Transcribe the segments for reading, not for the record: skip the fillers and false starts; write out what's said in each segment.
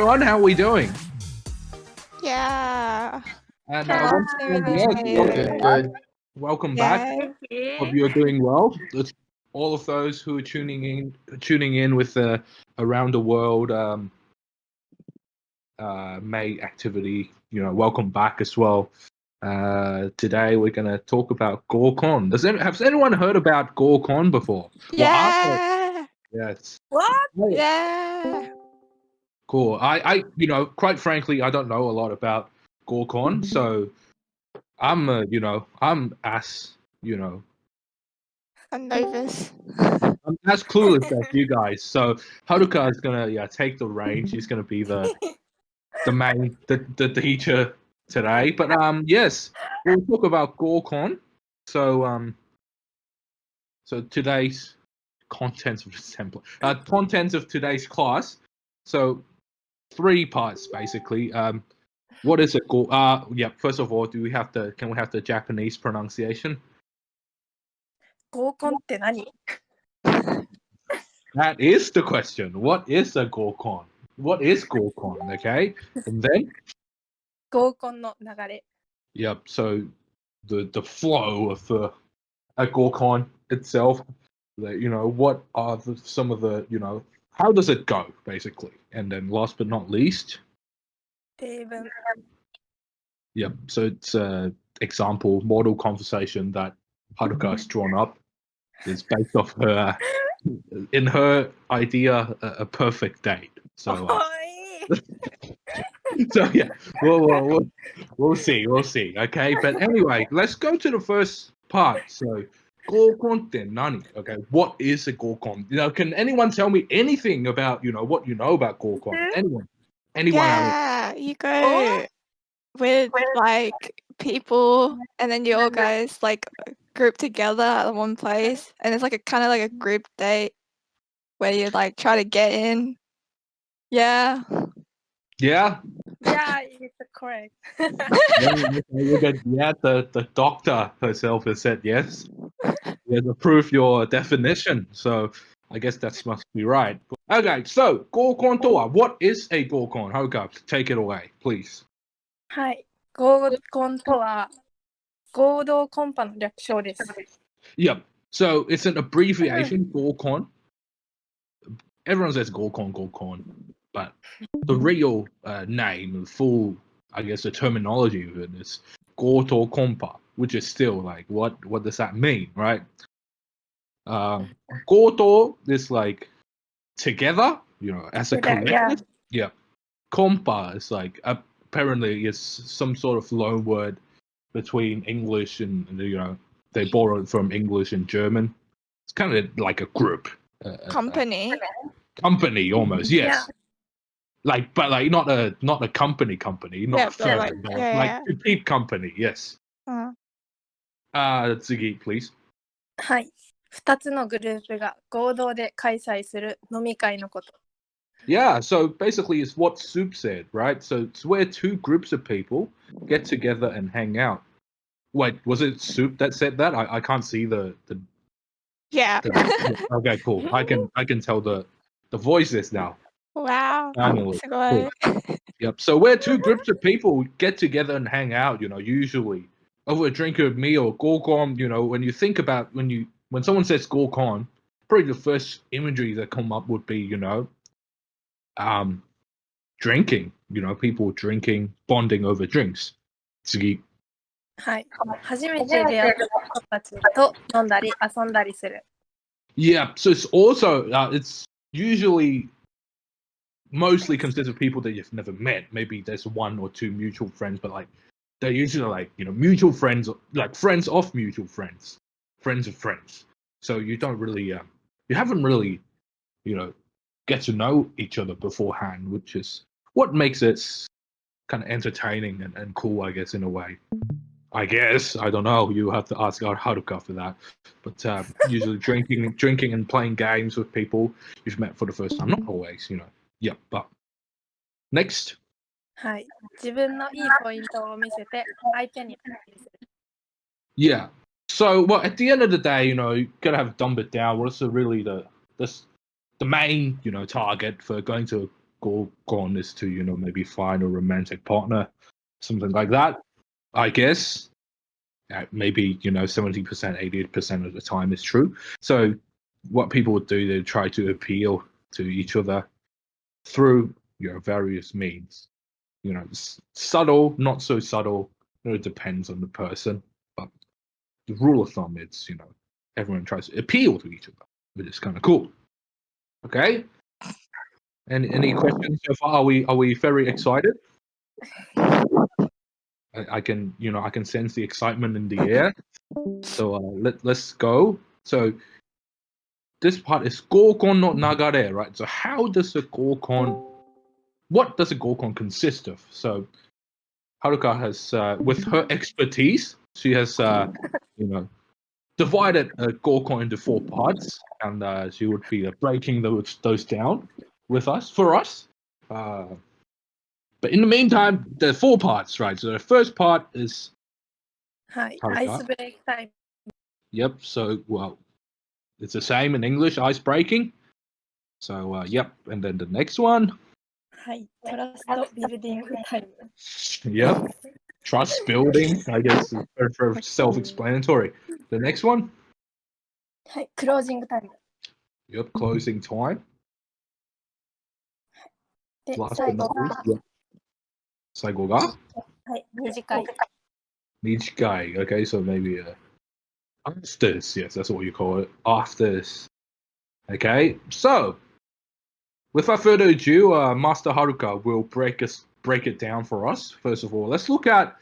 everyone. How are we doing? Yeah. And Good. welcome back. Hope you're doing well. It's all of those who are tuning in with the around the world May activity. Welcome back as well. Today we're gonna talk about Gorkon. Has anyone heard about Gorkon before? Yeah. Yes. What? Yeah. Cool. I quite frankly, I don't know a lot about Gorkon, so I'm I'm as I'm nervous. I'm as clueless as you guys. So Haruka is gonna take the reins. She's gonna be the main the teacher today. But yes, we'll talk about Gorkon. So so today's contents of today's class. So 3 parts basically. What is it called? First of all, can we have the Japanese pronunciation? 合コンって何? That is the question. What is a Gorkon? What is Gorkon? Okay, and then 合コンの流れ. yep. So the flow of a Gorkon itself. What are some of the how does it go basically? And then last but not least, 例文. yep. So it's example model conversation that Haruka has drawn up. It's based off her in her idea a perfect date. So so yeah, we'll see. Okay, but anyway, let's go to the first part. So, Gorkon te nani? Okay, what is a Gorkon? Can anyone tell me anything about what you know about Gorkon? Anyone? Yeah, you go with like people, and then you all guys like group together at one place, and it's like a kind of like a group date where you like try to get in. Yeah. Yeah. Yeah, it's correct. Yeah, the doctor herself has said yes. He has approved your definition, so I guess that must be right. Okay, so Gorkon to wa. What is a Gorkon? Hoka, take it away, please. はい。合コンとは合同コンパの略称です。Yep. So it's an abbreviation, Gorkon. Everyone says Gorkon, but the real name, the full, I guess, the terminology of it is Goto Kompa, which is still like, what does that mean, right? Goto is like together, as a collective. Yeah. Kompa is like apparently it's some sort of loan word between English and they borrowed from English and German. It's kind of like a group. Company. Company almost, yes. Yeah. But not a company, not a firm, like boutique company, yes. Tsugi, please. はい。2つのグループが合同で開催する飲み会のこと. Yeah, so basically it's what Soup said, right? So it's where 2 groups of people get together and hang out. Wait, was it Soup that said that? I can't see the Yeah. Okay, cool. I can tell the voices now. Wow. Cool. Yep. So where 2 groups of people get together and hang out, usually over a drink or a meal, Gorkon, when you think about when someone says Gorkon, probably the first imagery that come up would be, drinking, people drinking, bonding over drinks. Tsugi. はい。初めて出会った人たちと飲んだり遊んだりする. Yeah, so it's also it's usually mostly consists of people that you've never met. Maybe there's 1 or 2 mutual friends, but like they're usually like mutual friends, like friends of mutual friends, friends of friends. So you don't really you haven't really get to know each other beforehand, which is what makes it kind of entertaining and cool, I guess, in a way. I guess, I don't know, you have to ask Haruka for that. But usually drinking and playing games with people you've met for the first time. Not always, Yeah, but next. はい。自分のいいポイントを見せて相手にアピールする. Yeah. So, well, at the end of the day, you gotta have dumb it down. What's really the main, target for going to Gorgon is to, maybe find a romantic partner, something like that. I guess maybe 70%, 80% of the time is true. So what people would do, they try to appeal to each other through various means. Subtle, not so subtle. It depends on the person, but the rule of thumb is everyone tries to appeal to each other, which is kind of cool. Okay. And any questions so far? Are we very excited? I can I can sense the excitement in the air. So let's go. So this part is Gokon no Nagare, right? So how does a Gokon? What does a Gokon consist of? So Haruka has, with her expertise, she has divided a Gokon into 4 parts, and she would be breaking those down for us. But in the meantime, there are 4 parts, right? So the first part is はい。 Haruka. アイスブレイクタイム。 Yep. So it's the same in English, icebreaking. So yep. And then the next one. はい。トラストビルディングタイム。 Yep. Trust building. I guess is very self-explanatory. The next one. はい。クロージングタイム。 Yep. Closing time. で、 Last 最 but 後 not が、 least. Yep. 最後がはい。短い。 Nijikai. Okay, so maybe afters. Yes, that's what you call it. Afters. Okay, so without further ado, Master Haruka will break it down for us. First of all, let's look at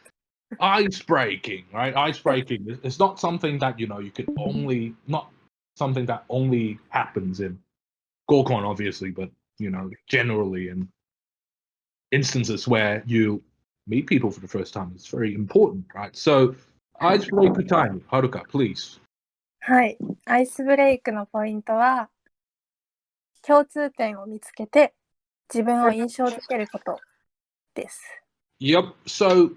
icebreaking. Right, icebreaking is not something that you could not something that only happens in Gokon, obviously, but generally in instances where you meet people for the first time, it's very important, right? So, icebreaker time, Haruka, please. はい。アイスブレイクのポイントは、共通点を見つけて自分を印象づけることです。 Yep. So,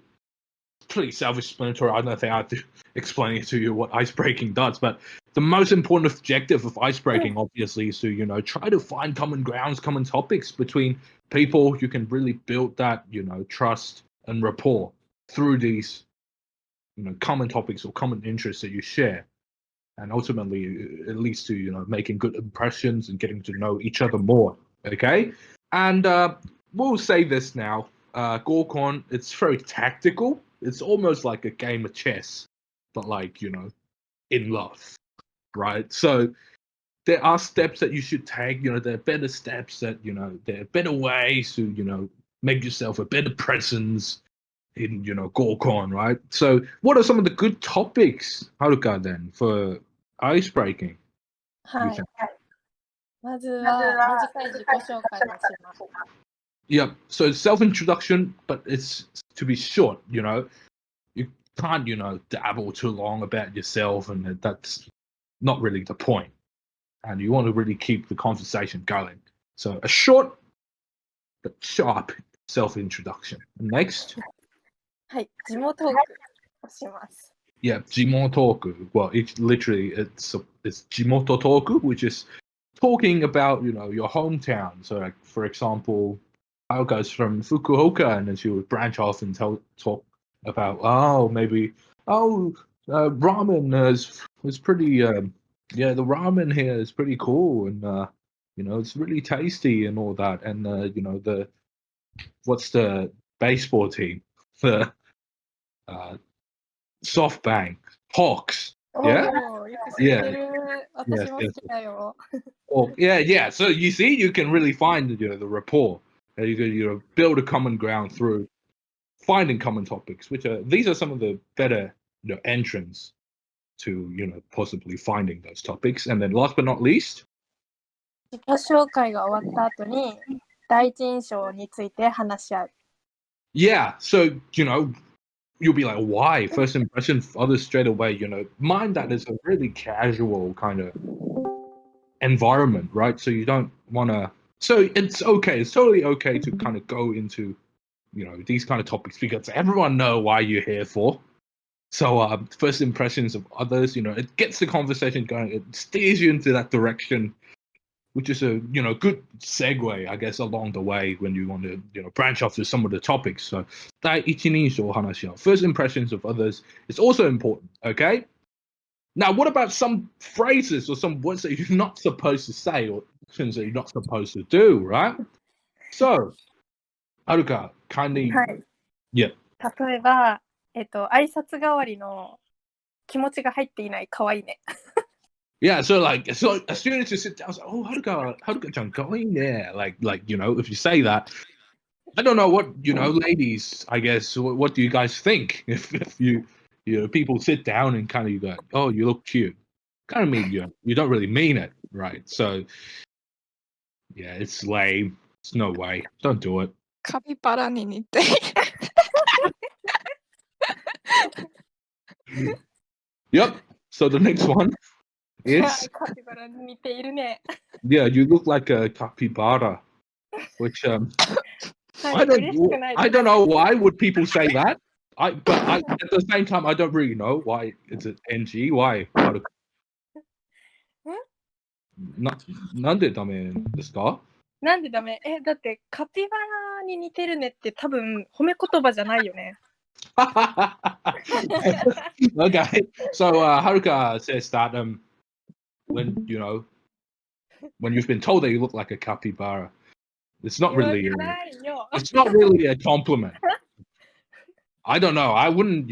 pretty self-explanatory. I don't think I have to explain it to you what icebreaking does, but the most important objective of icebreaking, obviously, is to try to find common grounds, common topics between people. You can really build that trust and rapport through these common topics or common interests that you share, and ultimately it leads to making good impressions and getting to know each other more. Okay, and we'll say this now. Gokon, it's very tactical. It's almost like a game of chess, but like in love, right? So there are steps that you should take. There are better steps that there are better ways to make yourself a better presence in Gokon, right? So what are some of the good topics, Haruka, then for icebreaking? はい。まずは短い自己紹介をします。 Yeah, so self-introduction, but it's to be short. You can't dabble too long about yourself, and that's not really the point. And you want to really keep the conversation going. So a short but sharp self-introduction. Next. はい。地元トークをします。 Yeah, jimotoku. Well, it's jimototoku, which is talking about your hometown. So, like, for example, Aoka's from Fukuoka, and then she would branch off and talk about ramen is pretty. The ramen here is pretty cool, and it's really tasty and all that. And what's the baseball team? The SoftBank Hawks. Yeah. おー、よく知ってる。私も好きだよ。 Well, yeah. So you see, you can really find the rapport. You can build a common ground through finding common topics, these are some of the better entrance to possibly finding those topics. And then last but not least, 自己紹介が終わった後に第一印象について話し合う。 yeah. So you'll be like, why? First impression of others straight away. Mind that it's a really casual kind of environment, right? So you don't want to. So it's okay. It's totally okay to kind of go into these kind of topics because everyone know why you're here for. So first impressions of others, it gets the conversation going. It steers you into that direction. which is a good segue, I guess, along the way when you want to branch off to some of the topics. So, 第一印象話を first impressions of others is also important. Okay. Now, what about some phrases or some words that you're not supposed to say or actions that you're not supposed to do, right? So, Haruka, kindly. はい。 Yeah. 例えば、挨拶代わりの気持ちが入っていない可愛いね。Yeah, so as soon as you sit down, it's like, oh, Haruka-chan, going there. Like, if you say that, I don't know what, ladies, I guess, what do you guys think? If people sit down and kind of you go, oh, you look cute. Kind of mean you don't really mean it, right? So, yeah, it's lame. It's no way. Don't do it. カピバラに似ている。Yep. So the next one いや is, カピバラに似ているね。 yeah, you look like a capybara, which は I い、嬉しくない I です。 don't know why would people say that. But at the same time, I don't really know why it's an NG. Why? なんでダメですか？なんでダメ？だってカピバラに似てるねって多分褒め言葉じゃないよね。Okay, so Haruka says that when you've been told that you look like a capybara, it's not 言わ really ないよ。 it's not really a compliment. I don't know. I wouldn't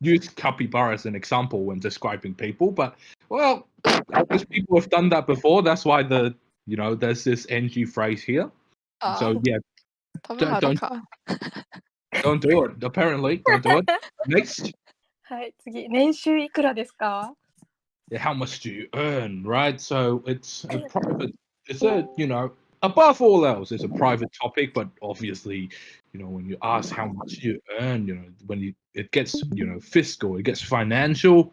use capybara as an example when describing people, but well, I guess people have done that before. That's why there's this NG phrase here. あ So yeah, 多分あるか。 don't do it. Apparently, don't do it. Next, はい、次、年収いくらですか？ yeah, how much do you earn, right? So it's a private. It's a above all else, it's a private topic. But obviously, when you ask how much you earn, when it gets fiscal, it gets financial.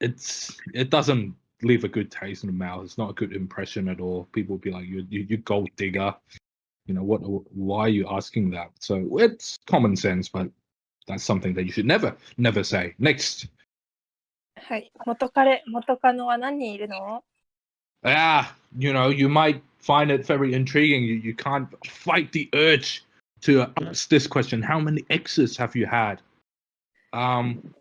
It doesn't leave a good taste in the mouth. It's not a good impression at all. People will be like, you gold digger. Why are you asking that? So it's common sense, but that's something that you should never say. Next. はい、元カノは何人いるの？ You might find it very intriguing. You can't fight the urge to ask this question. How many exes have you had? Mind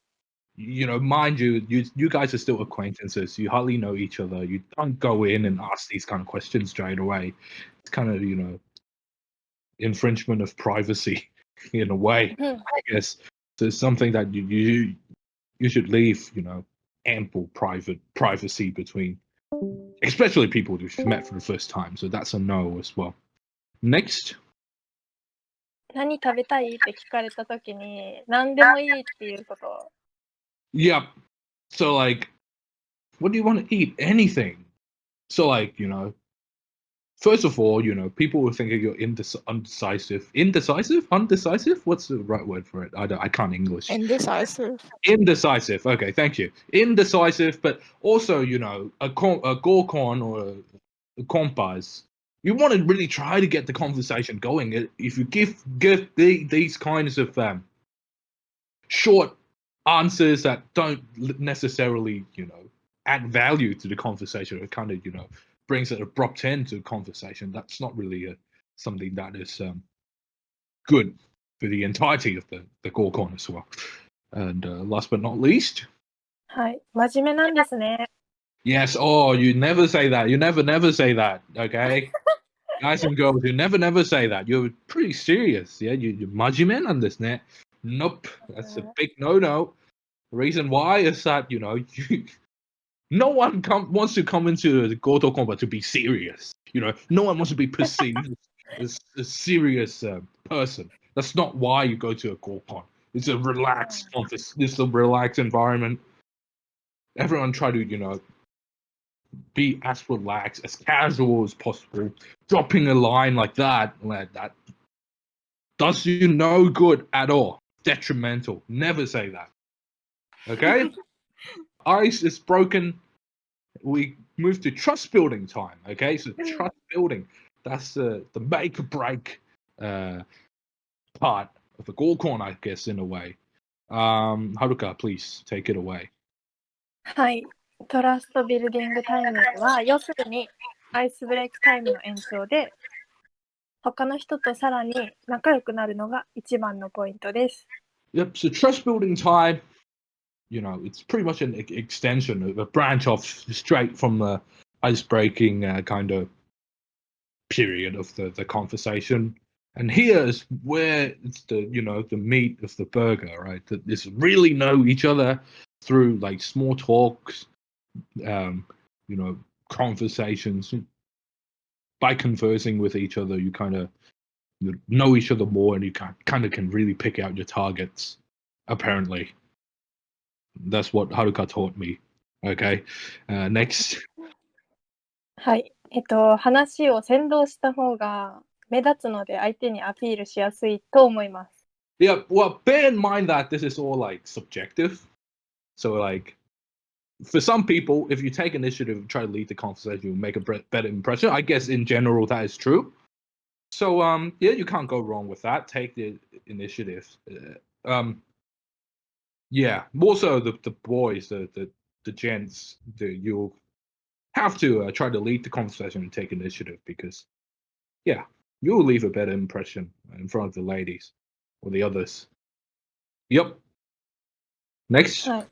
you, you guys are still acquaintances. You hardly know each other. You don't go in and ask these kind of questions straight away. It's kind of, infringement of privacy in a way, I guess. So it's something that you should leave, ample privacy between, especially people you've met for the first time. So that's a no as well. Next. 何食べたいって聞かれたときに、何でもいいっていうこと。 Yep. So what do you want to eat? Anything. So first of all, people will think you're undecisive. Undecisive? What's the right word for it? I can't English. Indecisive. Indecisive. Okay, thank you. Indecisive, but also, a gorkon or a kompas. You want to really try to get the conversation going. If you give these kinds of short answers that don't necessarily, add value to the conversation, it kind of, brings an abrupt end to the conversation. That's not really something that is good for the entirety of the gorkon as well. And last but not least. はい、真面目なんですね。 Yes. Oh, you never say that. You never say that. Okay. Guys and girls, you never say that. You're pretty serious. Yeah. You're majimen on this net. Nope. That's a big no. The reason why is that, no one wants to come into the Goto combat to be serious. No one wants to be perceived as a serious person. That's not why you go to a Gorkon. It's a relaxed office. It's a relaxed environment. Everyone try to, be as relaxed, as casual as possible. Dropping a line like that does you no good at all. Detrimental. Never say that. Okay? Ice is broken. We move to trust building time. Okay, so trust building. That's the make or break part of the Gorkon, I guess, in a way. Haruka, please take it away. はい、トラストビルディングタイムは要するにアイスブレイクタイムの延長で、他の人とさらに仲良くなるのが一番のポイントです。Yep. So trust building time, it's pretty much an extension, a branch off straight from the icebreaking kind of period of the conversation. And here is where it's the meat of the burger, right? That is really know each other through like small talks, conversations. By conversing with each other, you kind of know each other more, and you kind of can really pick out your targets. Apparently, that's what Haruka taught me. Okay, next. はい。話を先導した方が目立つので相手にアピールしやすいと思います。Yeah, well, bear in mind that this is all like subjective. So like, for some people, if you take initiative and try to lead the conversation, you'll make a better impression. I guess in general that is true. So yeah, you can't go wrong with that. Take the initiative. Yeah, more so the boys, the gents, you'll have to try to lead the conversation and take initiative because, yeah, you'll leave a better impression in front of the ladies or the others. Yep. Next. はい。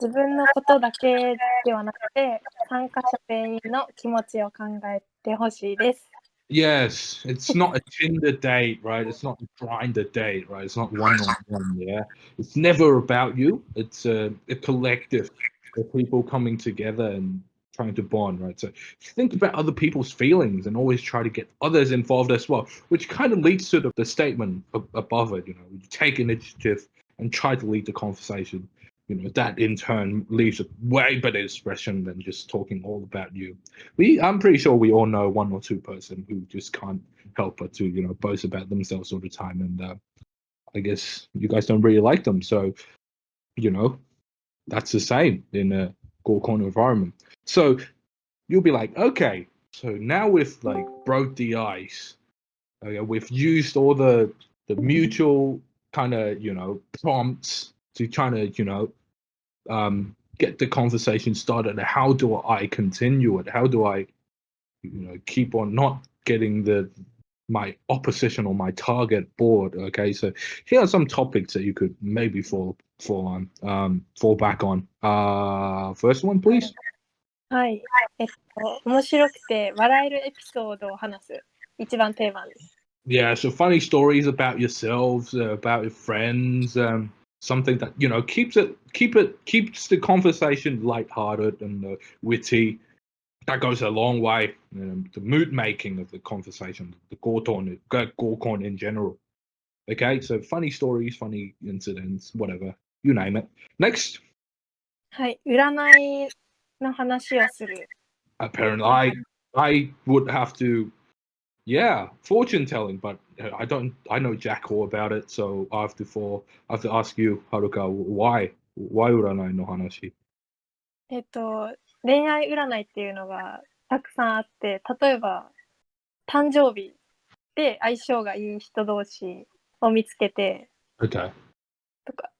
自分のことだけではなくて、参加者全員の気持ちを考えてほしいです。Yes, it's not a Tinder date, right? It's not a Grindr date, right? It's not one-on-one, yeah? It's never about you. It's a collective of people coming together and trying to bond, right? So think about other people's feelings and always try to get others involved as well, which kind of leads to the statement above it, you take initiative and try to lead the conversation. That in turn leaves a way better expression than just talking all about you. I'm pretty sure we all know one or two person who just can't help but to, boast about themselves all the time. And I guess you guys don't really like them. So, that's the same in a Gorkon environment. So you'll be like, okay, so now we've like broke the ice. Okay, we've used all the mutual kind of, prompts to try to, get the conversation started. How do I continue it? How do I, keep on not getting my opposition or my target bored? Okay, so here are some topics that you could maybe fall back on. First one, please. はい。面白くて笑えるエピソードを話す。一番定番です。Yeah, so funny stories about yourselves, about your friends, something that keeps the conversation lighthearted and witty. That goes a long way. The mood making of the conversation, the Gorkon in general. Okay, so funny stories, funny incidents, whatever, you name it. Next. はい。占いの話をする。 Apparently, I would have to. Yeah, fortune telling, but I know jack all about it, so I have to ask you, Haruka, why uranai no hanashi? 恋愛占いっていうのがたくさんあって、例えば誕生日で相性がいい人同士を見つけて Okay. とか。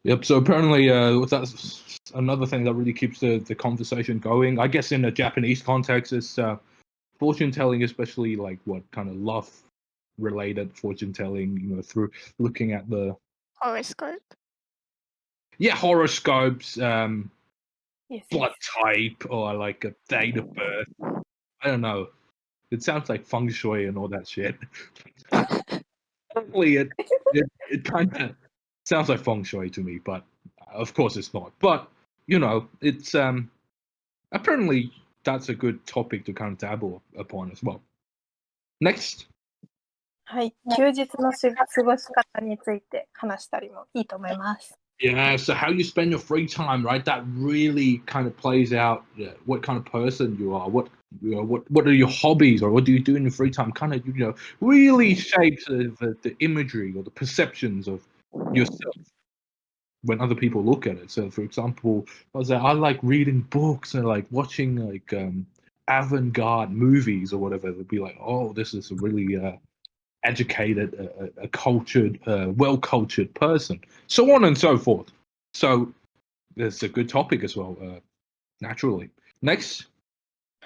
Yep. So apparently, that's another thing that really keeps the conversation going. I guess in a Japanese context, it's fortune telling, especially like what kind of love related fortune telling, through looking at the Horoscope. Yeah, horoscopes, Yes, blood type, or like a date of birth. I don't know. It sounds like feng shui and all that shit. Apparently, it kind of sounds like feng shui to me, but of course it's not. But it's apparently that's a good topic to kind of dabble upon as well. Next. はい。休日の過ごし方について話したりもいいと思います。Yeah, so how you spend your free time, right? That really kind of plays out what kind of person you are. What are your hobbies, or what do you do in your free time? Kind of really shapes the imagery or the perceptions of yourself when other people look at it. So, for example, I like reading books and like watching like avant-garde movies or whatever. They'd be like, oh, this is a really educated, a cultured, well-cultured person, so on and so forth. So it's a good topic as well, naturally. Next.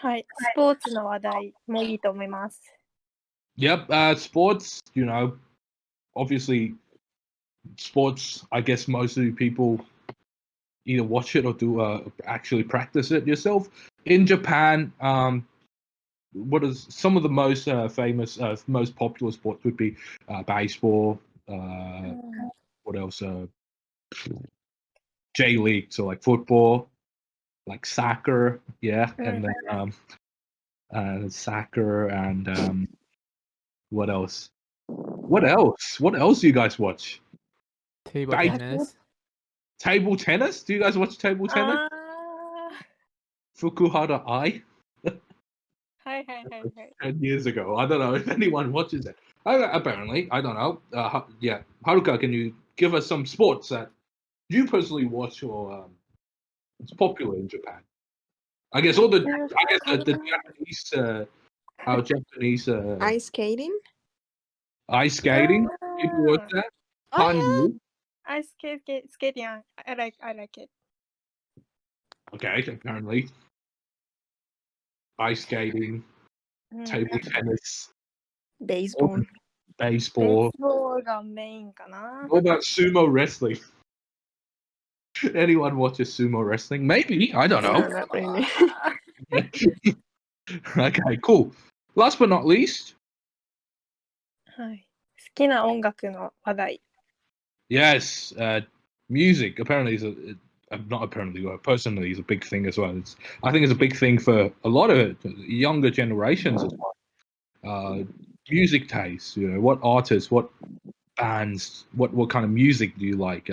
はい、スポーツの話題もいいと思います。Yep, sports, obviously sports, I guess most of the people either watch it or do actually practice it yourself. In Japan, what is some of the most famous, most popular sports would be baseball, what else? J League, so like football, like soccer, yeah, and then soccer and what else? What else? What else do you guys watch? Table Ba- tennis. Table tennis? Do you guys watch table tennis? あ Fukuhara Ai? はいはいはいはい。 10 years ago. I don't know if anyone watches it. Apparently, I don't know. Yeah, Haruka, can you give us some sports that you personally watch or it's popular in Japan? I guess the Japanese, our Japanese Ice skating? ice skating. People watch that. Oh, Han yeah. Yu? アイスケーティング、I like it. Okay, apparently. Ice skating, うん、 table tennis, Baseball. ベー baseball. スボールがメインかな。 What about sumo wrestling? Anyone watches sumo wrestling? Maybe. I don't No, know. not really. Okay, cool. Last but not least, はい、好きな音楽の話題。 yes, music. Apparently, not apparently, personally, is a big thing as well. I think it's a big thing for a lot of younger generations as well. Music taste. What artists, what bands, what kind of music do you like?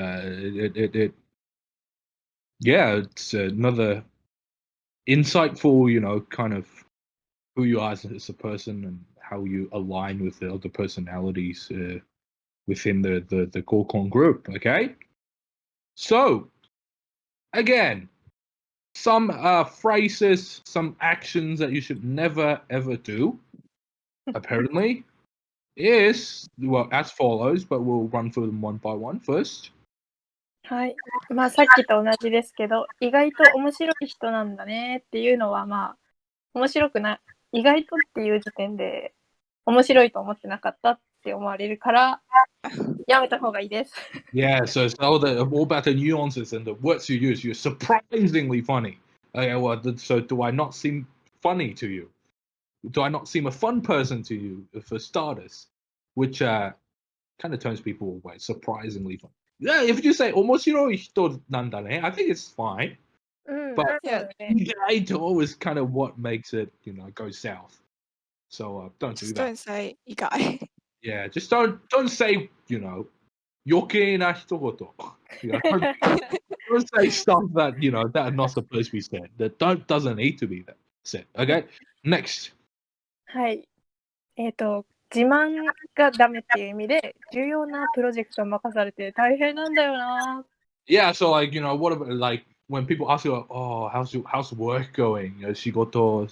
Yeah, it's another insightful, kind of who you are as a person and how you align with the other personalities within the Gorkon group. Okay, so again, some phrases, some actions that you should never ever do. Apparently, is as follows, but we'll run through them one by one first. はい。まあさっきと同じですけど、意外と面白い人なんだねっていうのはまあ面白くない。意外とっていう時点で面白いと思ってなかったって思われるからやめた方がいいです。 Yeah, so it's all about the nuances and the words you use. You're surprisingly funny. Okay, well, so do I not seem funny to you? Do I not seem a fun person to you, for starters? Which kind of turns people away. Surprisingly fun. Yeah, if you say 面白い人なんだね, I think it's fine. うん、 But そうだね。 Igaito is kind of what makes it, go south. So don't do Just that. don't say you guy. Yeah, just don't say, 余計な一言. Don't say stuff that that are not supposed to be said. That doesn't need to be said. Okay. Next. はい。自慢がダメっていう意味で重要なプロジェクトを任されて大変なんだよな。 Yeah. So what about when people ask you, oh, how's work going? 仕事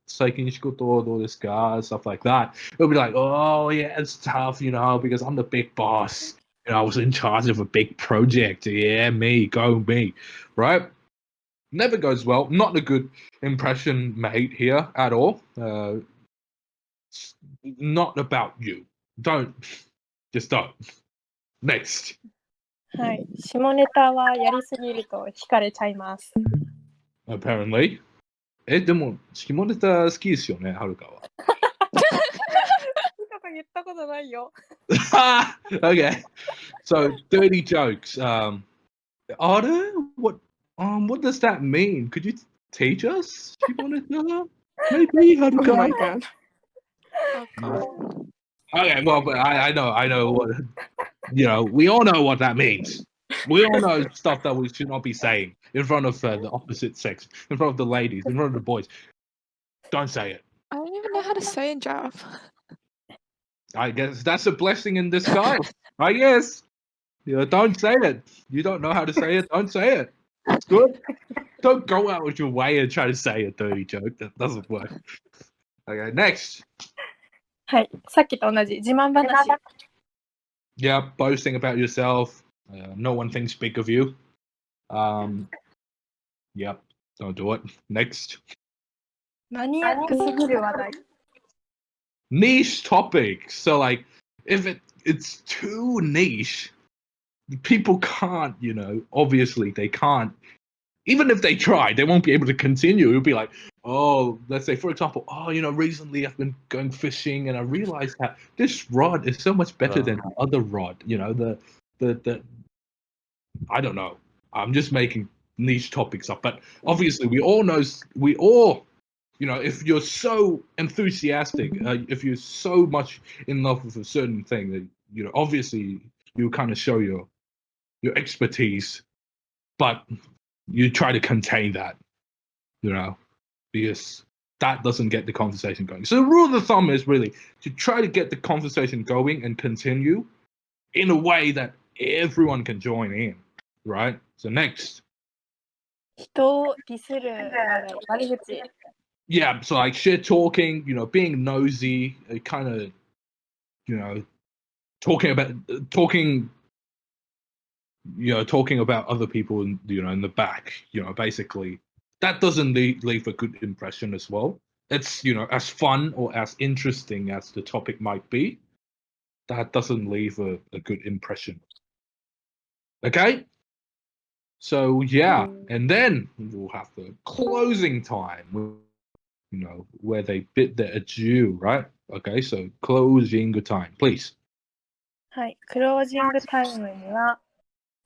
最近仕事どうですか? Stuff like that. It'll be like, oh yeah, it's tough, because I'm the big boss. I was in charge of a big project. Yeah, go me, right? Never goes well. Not a good impression made here at all. Not about you. Just don't. Next. はい。下ネタはやりすぎると惹かれちゃいます。 Apparently. でも下ネタ好きですよね、はるかは。とか言ったことないよ。 Okay. So dirty jokes. Are there? What does that mean? Could you teach us? Maybe Oh Haruka? my god. Oh god. Okay, well, but I know what we all know what that means. We all know stuff that we should not be saying in front of the opposite sex, in front of the ladies, in front of the boys. Don't say it. I don't even know how to say in Jap. I guess that's a blessing in disguise. I guess. Don't say it. You don't know how to say it. Don't say it. It's good. Don't go out with your way and try to say a dirty joke. That doesn't work. Okay, next. はい。さっきと同じ自慢話。 Yeah, boasting about yourself. No one thinks big of you. Yep, don't do it. Next. マニアックすぎる話題。Niche topics. So like, if it's too niche, people can't. Obviously they can't. Even if they try, they won't be able to continue. It'll be like, oh, let's say, for example, recently I've been going fishing and I realized that this rod is so much better than the other rod. The I don't know. I'm just making niche topics up, but obviously we all, if you're so enthusiastic, if you're so much in love with a certain thing, that obviously you kind of show your expertise, but you try to contain that, because that doesn't get the conversation going. So the rule of thumb is really to try to get the conversation going and continue in a way that everyone can join in, right? So next. 人をディスる話題、悪口。Yeah, so like shit talking, being nosy, kind of, talking about other people in the back, basically that doesn't leave a good impression as well. It's, as fun or as interesting as the topic might be, that doesn't leave a good impression. Okay? So yeah, and then we'll have the closing time, where they bid their adieu, right? Okay, so closing time, please. はい。クロージングタイムには、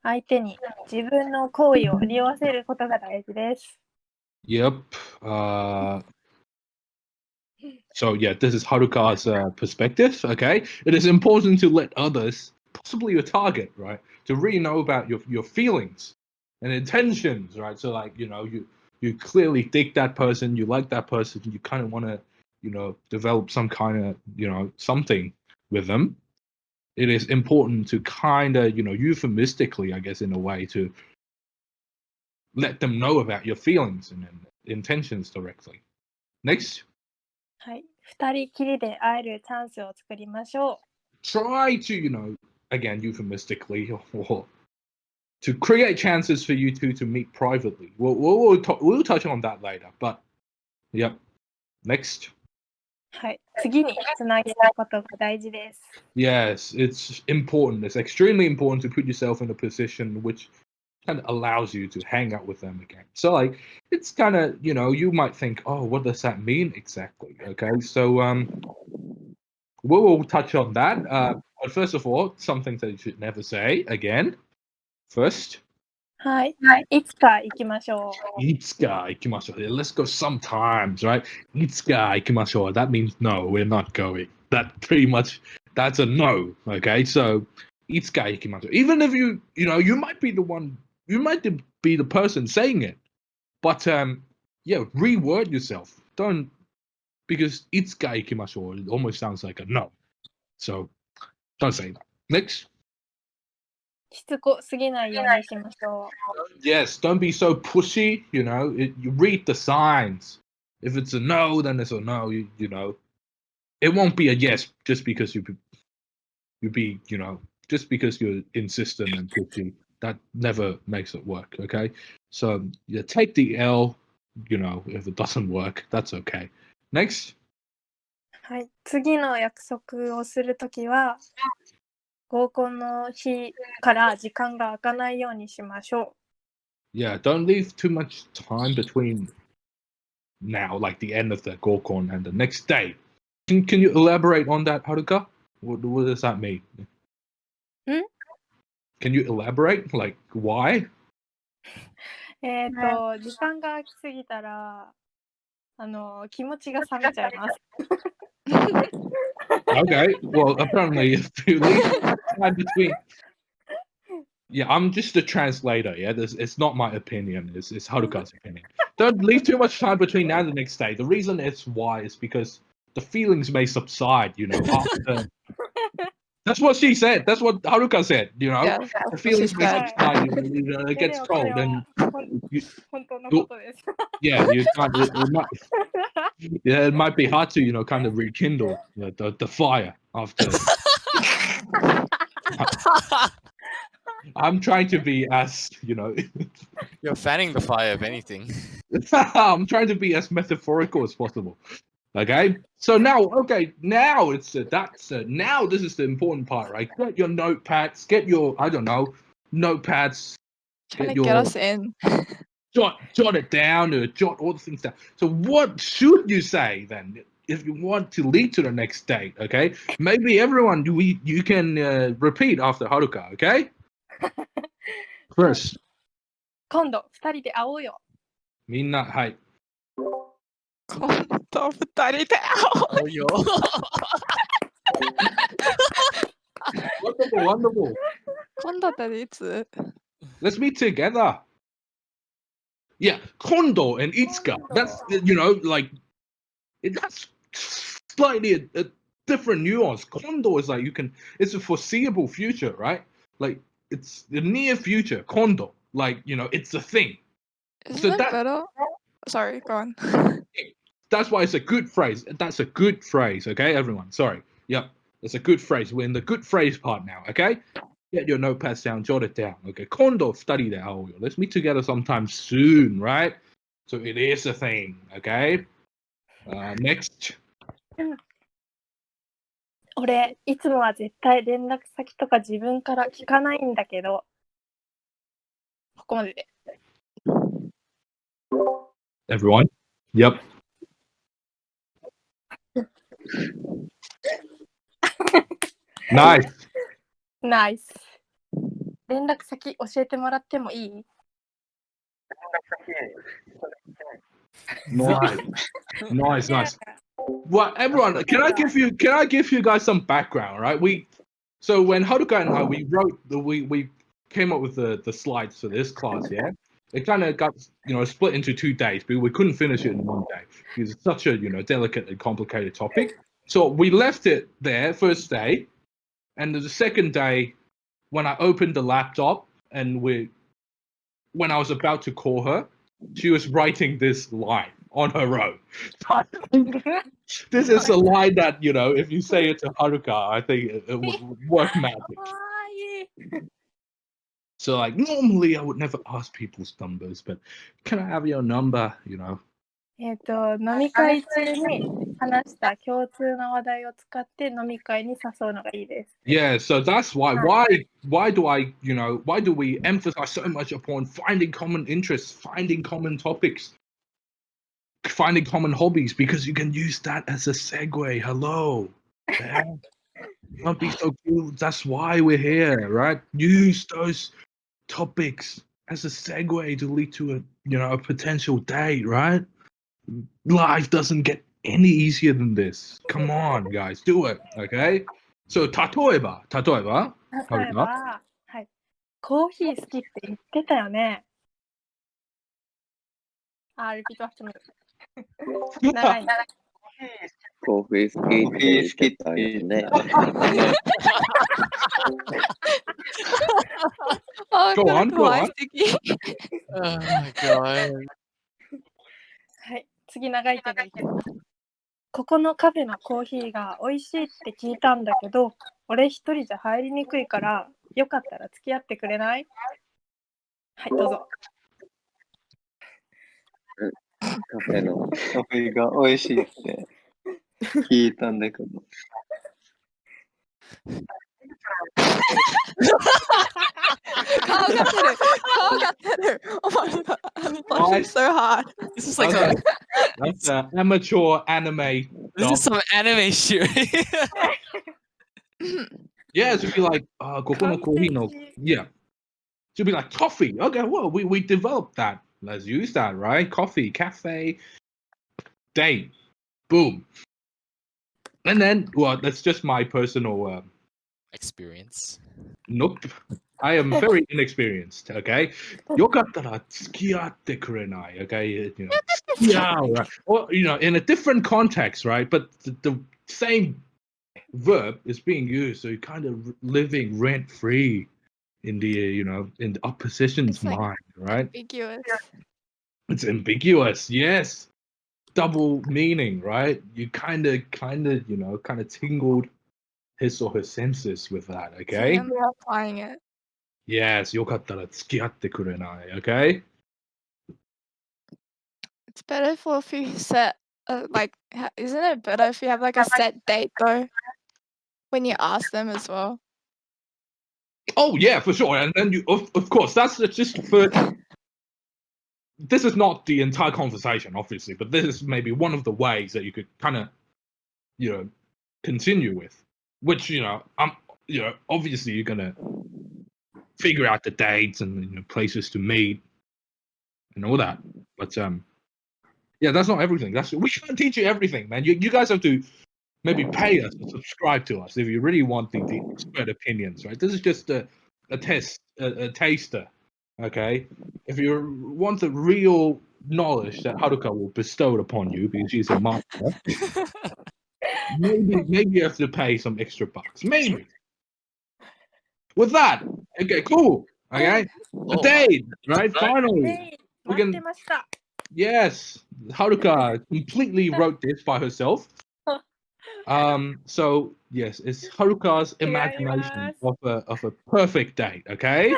相手に自分の行為を匂わせることが大事です。Yep. So yeah, this is Haruka's perspective. Okay, it is important to let others, possibly your target, right, to really know about your feelings and intentions, right? So like you clearly dig that person, you like that person, you kind of want to develop some kind of something with them. It is important to kind of euphemistically, I guess, in a way, to let them know about your feelings and intentions directly. Next. はい。二人きりで会えるチャンスを作りましょう。Try to, again, euphemistically, or to create chances for you two to meet privately. We'll touch on that later, but yep. Next. はい。次につなげることが大事です。Yes, it's important. It's extremely important to put yourself in a position which kind of allows you to hang out with them again. So like, it's kind of, you might think, oh, what does that mean exactly? Okay, so we'll touch on that. But first of all, something that you should never say again. First. はい。いつか行きましょう。いつか行きましょう. Let's go sometimes, right? いつか行きましょう. That means no, we're not going. That pretty much, that's a no. Okay, so いつか行きましょう. Even if you might be the one, you might be the person saying it, but yeah, reword yourself. Don't, because いつか行きましょう, it almost sounds like a no. So don't say that. Next. しつこすぎないようにしましょう。Yes, don't be so pushy. You read the signs. If it's a no, then it's a no. It won't be a yes just because you be just because you're insistent and pushy. That never makes it work. Okay, so yeah, take the L. If it doesn't work, that's okay. Next. はい。次の約束をするときは、合コンの日から時間が空かないようにしましょう。Yeah, don't leave too much time between now, like the end of the Gorkon and the next day. Can you elaborate on that, Haruka? What does that mean? Can you elaborate? Like, why? 時間が空きすぎたら、気持ちが冷めちゃいます。Okay, well, apparently, if you leave time between, yeah, I'm just a translator. Yeah, it's not my opinion. It's Haruka's opinion. Don't leave too much time between now and the next day. The reason it's why is because the feelings may subside. After. That's what she said. That's what Haruka said. Yeah, the feelings may said. subside. It gets cold, and 本当のことです。yeah, you can't. It might be hard to kind of rekindle the fire after. I'm trying to be as You're fanning the fire, if anything. I'm trying to be as metaphorical as possible. Okay. So now, now it's now this is the important part, right? Get your notepads, get your notepads, Trying get to get your us in. jot it down or jot all the things down. So what should you say then if you want to lead to the next date? Okay, maybe everyone you can repeat after Haruka. Okay, first 今度2人で会おうよ。みんなはい。今度2人で会おう。およ。 Wonderful. 今度っていつ？ Let's meet together. Yeah, Kondo and Itsuka. That's like that's slightly a different nuance. Kondo is like it's a foreseeable future, right? Like it's the near future. Kondo, like it's a thing. Isn't So it that- better? Sorry, go on. That's why it's a good phrase. That's a good phrase, okay, everyone? Sorry. Yep, it's a good phrase. We're in the good phrase part now, okay? Get your notepads down, jot it down, okay? Kondo study that. Let's meet together sometime soon, right? So it is a thing, okay? Next. 俺、いつもは絶対連絡先とか自分から聞かないんだけど、ここまでで。 Everyone. Yep. Nice. ナイス。連絡先教えてもらってもいい？ Nice. Well, everyone, can I give you guys some background, right? So when Haruka and I we came up with the slides for this class, yeah. It kind of got split into 2 days, but we couldn't finish it in 1 day because it's such a delicate and complicated topic. So we left it there first day, and the second day, when I opened the laptop and when I was about to call her, she was writing this line on her own. This is a line that if you say it to Haruka, I think it would work magic. So like normally I would never ask people's numbers, but can I have your number? 飲み会中に話した共通の話題を使って飲み会に誘うのがいいです。 Yeah, so that's why do we emphasize so much upon finding common interests, finding common topics, finding common hobbies, because you can use that as a segue. Hello. Yeah. Don't be so cute. That's why we're here, right? Use those topics as a segue to lead to a potential date, right? Life doesn't get any easier than this. Come on, guys, do it, okay? So 例えば、例えば、はい、コーヒー好きって言ってたよね。リピートしてみる。長い。コーヒー好きって言ってたよね。Go on, go on. Oh my god. はい、次長いけどいいけど。ここのカフェのコーヒーが美味しいって聞いたんだけど、俺一人じゃ入りにくいから、よかったら付き合ってくれない？はい、どうぞ。カフェが美味しいって聞いたんだけど。Oh my god, I'm laughing so hard. This is like That's an amateur anime. this is some anime shit. Yeah, to be like, ここのコーヒーの yeah. To be like coffee. Okay, well, we developed that. Let's use that, right? Coffee, cafe, date, boom. And then, well, that's just my personal Experience. nope. I am very inexperienced, okay? よかったら付き合ってくれない, okay? Yeah, right. Or, in a different context, right? But the same verb is being used, so you're kind of living rent-free in the, in the opposition's It's like mind, right? Ambiguous. It's ambiguous, yes. Double meaning, right? You kind of tingled his or her senses with that, okay? And we're applying it. Yes, よかったら付き合ってくれない, okay? It's better for if you set like isn't it better if you have like a set date though when you ask them as well? Oh yeah, for sure. And then you, of course, that's just for. This is not the entire conversation, obviously, but this is maybe one of the ways that you could kind of, continue with. Which obviously you're gonna figure out the dates and places to meet and all that. But yeah, that's not everything. We can't teach you everything, man. You guys have to maybe pay us to subscribe to us if you really want the expert opinions, right? This is just a test, a taster, okay? If you want the real knowledge that Haruka will bestow upon you because she's a master, maybe you have to pay some extra bucks. Maybe. With that, okay, cool. Okay, a date, right? Finally, we 待って can. ました。 Yes, Haruka completely wrote this by herself. So yes, it's Haruka's imagination of a perfect date. Okay, 違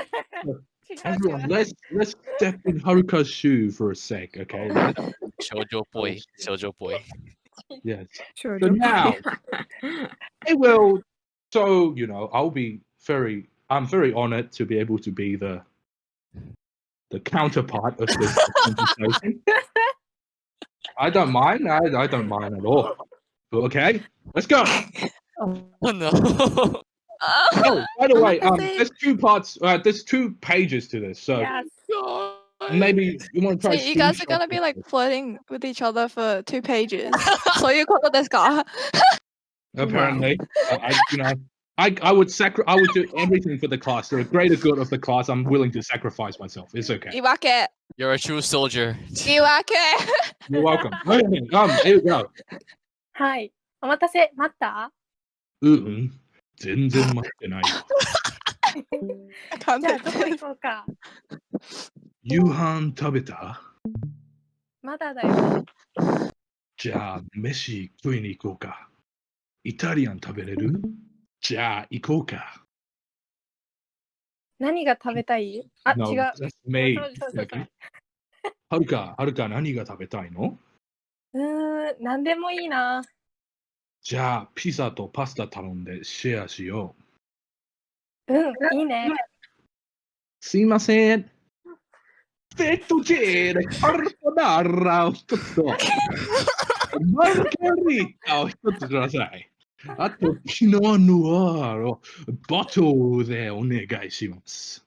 う everyone, 違う。 let's step in Haruka's shoe for a sec. Okay. Shoujo boy. Shoujo boy. Yes. Sure. So now, I will. So I'm very honored to be able to be the counterpart of this conversation. I don't mind. I don't mind at all. Okay, let's go. Oh no. Oh, by the way, there's two parts. There's 2 pages to this, so Yes. maybe you want to So try. you guys are gonna be like flirting with each other for 2 pages. So you call this guy. Apparently, I would do everything for the class. For the greater good of the class, I'm willing to sacrifice myself. It's okay. 言い訳 You're a true soldier. 言い訳 You're welcome. Here we go. はい。お待たせ。待った？全然待ってないよ。I can't じゃあ take どこ行 this. こうか。夕飯食べた？まだだよ。じゃあ飯食いに行こうか。イタリアン食べれる？じゃあ行こうか。何が食べたい？あ、No, 違う。 that's me. そうそうそう。はるか何が食べたいの？なんでもいいな。じゃあピザとパスタ頼んでシェアしよう。いいね。すいません。フェットチェーレ、カルボナーラを一つと、マルゲリータを一つください。あと、ピノヌワールをボトルでお願いします。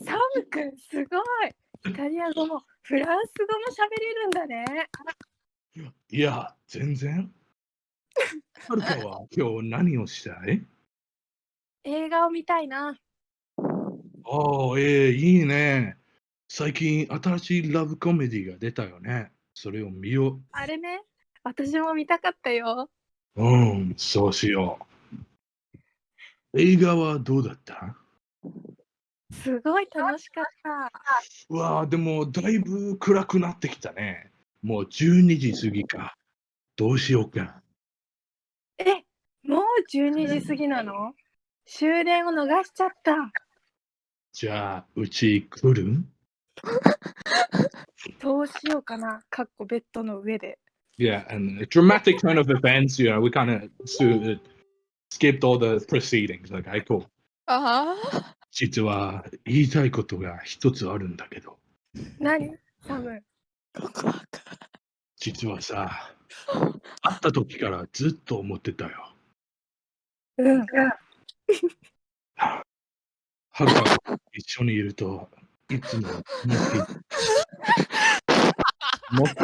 サム君すごい。イタリア語もフランス語も喋れるんだね。いや、全然。はるかは今日何をしたい？映画を見たいな。ああ、いいね。最近新しいラブコメディが出たよね。それを見よあれね、私も見たかったよ。う。そうしよう。映画はどうだった？すごい楽しかった。うわあ、でもだいぶ暗くなってきたね。もう12時過ぎか。どうしようか。もう12時過ぎなの？終電を逃しちゃった。じゃあ、うち来る？どうしようかな。かっこベッドの上で。Yeah, and a dramatic turn of events, we kind of skipped all the proceedings. Okay, cool. 実は言いたいことが一つあるんだけど。何？サム。実はさ、会った時からずっと思ってたよ。はるかが一緒にいるといつももっと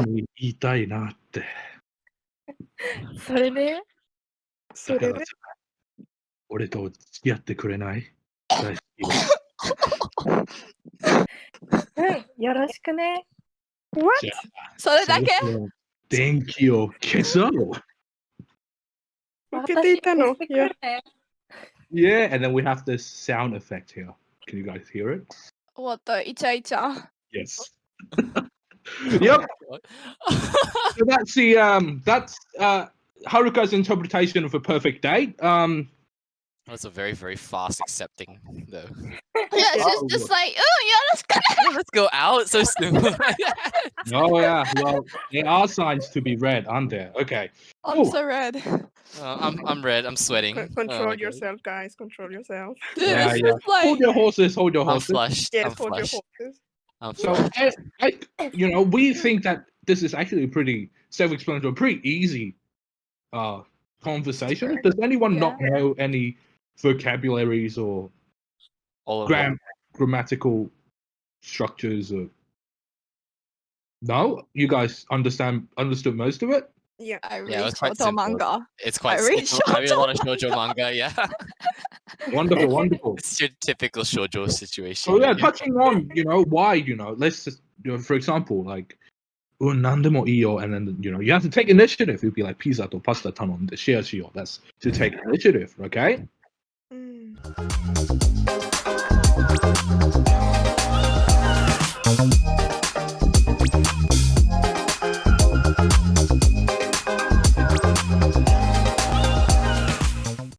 言いたいなって。それで？だからさ、俺と付き合ってくれない？大好き。よろしくね。じゃあ、それだけ？電気を消そう。開けていたの？ Yeah, and then we have this sound effect here. Can you guys hear it? What the イチャイチャ Yes. Yep. So that's Haruka's interpretation of a perfect date. That's a very, very fast accepting, though. Yeah, she's just like, oh, yeah, Let's go out so soon. Oh yeah, well, there are signs to be read, aren't there? Okay. I'm Oh, so red. I'm red. I'm sweating. Control my God. yourself, guys. Control yourself. Dude, yeah, it's yeah. just like, Hold your horses. Hold your I'm horses. flushed. Yes, I'm hold your flushed. horses. I'm So, flushed. we think that this is actually a pretty self-explanatory, pretty easy conversation. Does anyone not know any vocabularies or All of them. grammatical structures? Or no, you guys understood most of it. Yeah. I read Yeah, it was quite shoujo simple. manga. It's quite I read simple. I read a lot of shoujo manga. Yeah, Wonderful, wonderful. it's your typical shoujo situation. So yeah, right? touching on why let's just for example like 何でもいいよ and then you have to take initiative. You'd be like pizza とパスタ頼んでシェアしよう. That's to take initiative, okay? うん